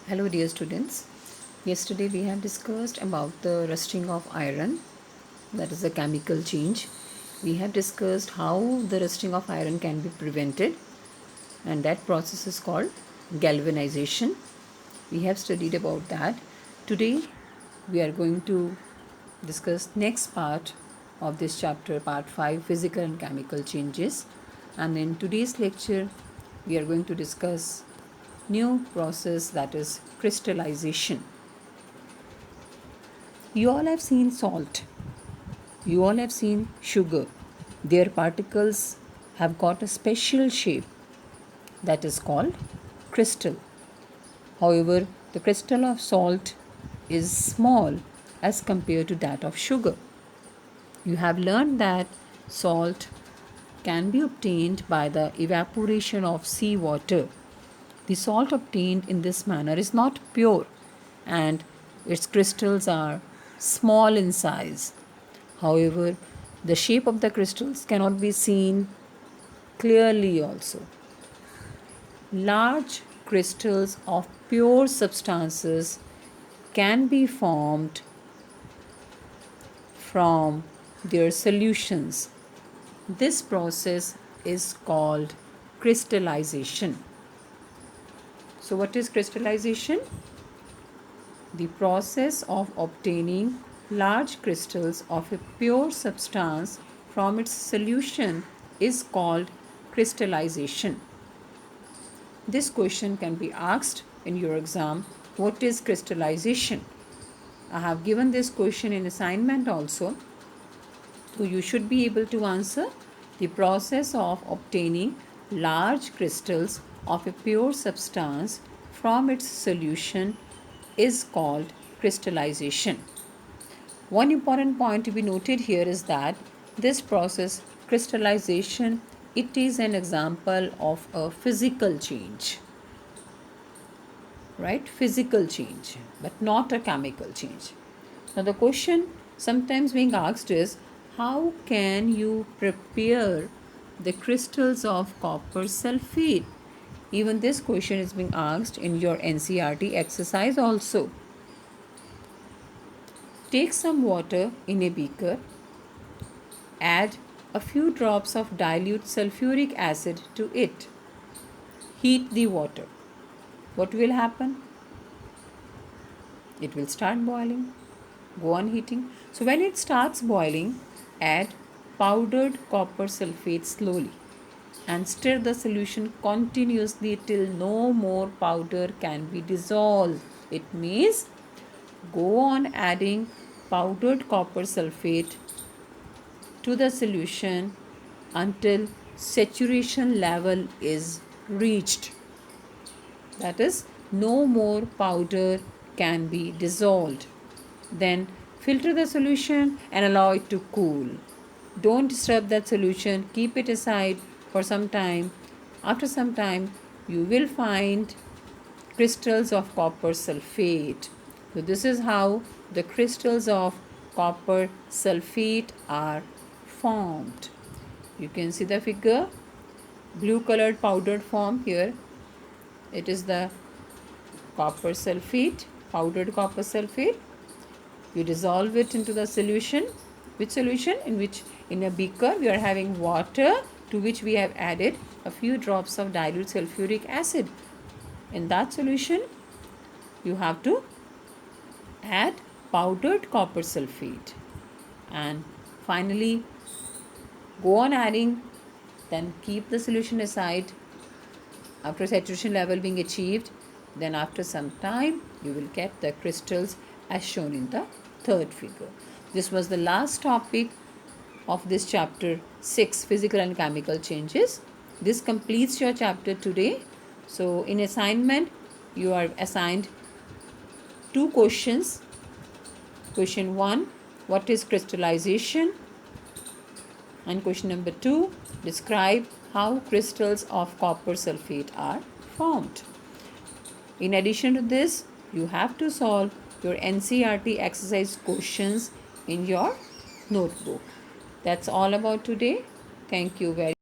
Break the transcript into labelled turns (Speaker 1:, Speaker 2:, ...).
Speaker 1: Hello dear students. Yesterday we have discussed about the rusting of iron, that is a chemical change. We have discussed how the rusting of iron can be prevented, and that process is called galvanization. We have studied about that. Today we are going to discuss next part of this chapter, part 5, physical and chemical changes. And in today's lecture we are going to discuss new process, that is crystallization. You all have seen salt, you all have seen sugar. Their particles have got a special shape that is called crystal. However, the crystal of salt is small as compared to that of sugar. You have learned that salt can be obtained by the evaporation of seawater. The salt obtained in this manner is not pure, and its crystals are small in size. However, the shape of the crystals cannot be seen clearly also. Large crystals of pure substances can be formed from their solutions. This process is called crystallization. So, what is crystallization? The process of obtaining large crystals of a pure substance from its solution is called crystallization. This question can be asked in your exam. What is crystallization? I have given this question in assignment also. So you should be able to answer. The process of obtaining large crystals of a pure substance from its solution is called crystallization. One important point to be noted here is that this process, crystallization, it is an example of a physical change. Right? Physical change, but not a chemical change. Now the question sometimes being asked is, how can you prepare the crystals of copper sulfate? Even this question is being asked in your NCERT exercise also. Take some water in a beaker, add a few drops of dilute sulfuric acid to it. Heat the water. What will happen? It will start boiling. Go on heating. So when it starts boiling, add powdered copper sulfate slowly and stir the solution continuously till no more powder can be dissolved. It means go on adding powdered copper sulfate to the solution until saturation level is reached. That is, no more powder can be dissolved. Then filter the solution and allow it to cool. Don't disturb that solution, keep it aside for some time. After some time, you will find crystals of copper sulfate. So, this is how the crystals of copper sulfate are formed. You can see the figure, blue colored powdered form here. It is the copper sulfate, powdered copper sulfate. You dissolve it into the solution. Which solution? In a beaker we are having water, to which we have added a few drops of dilute sulfuric acid. In that solution you have to add powdered copper sulfate, and finally go on adding, then keep the solution aside. After saturation level being achieved, then after some time you will get the crystals as shown in the third figure. This was the last topic of this chapter 6, physical and chemical changes. This completes your chapter today. So in assignment you are assigned 2 questions. Question 1, what is crystallization? And question number 2, describe how crystals of copper sulfate are formed. In addition to this, you have to solve your NCERT exercise questions in your notebook. That's all about today. Thank you very much.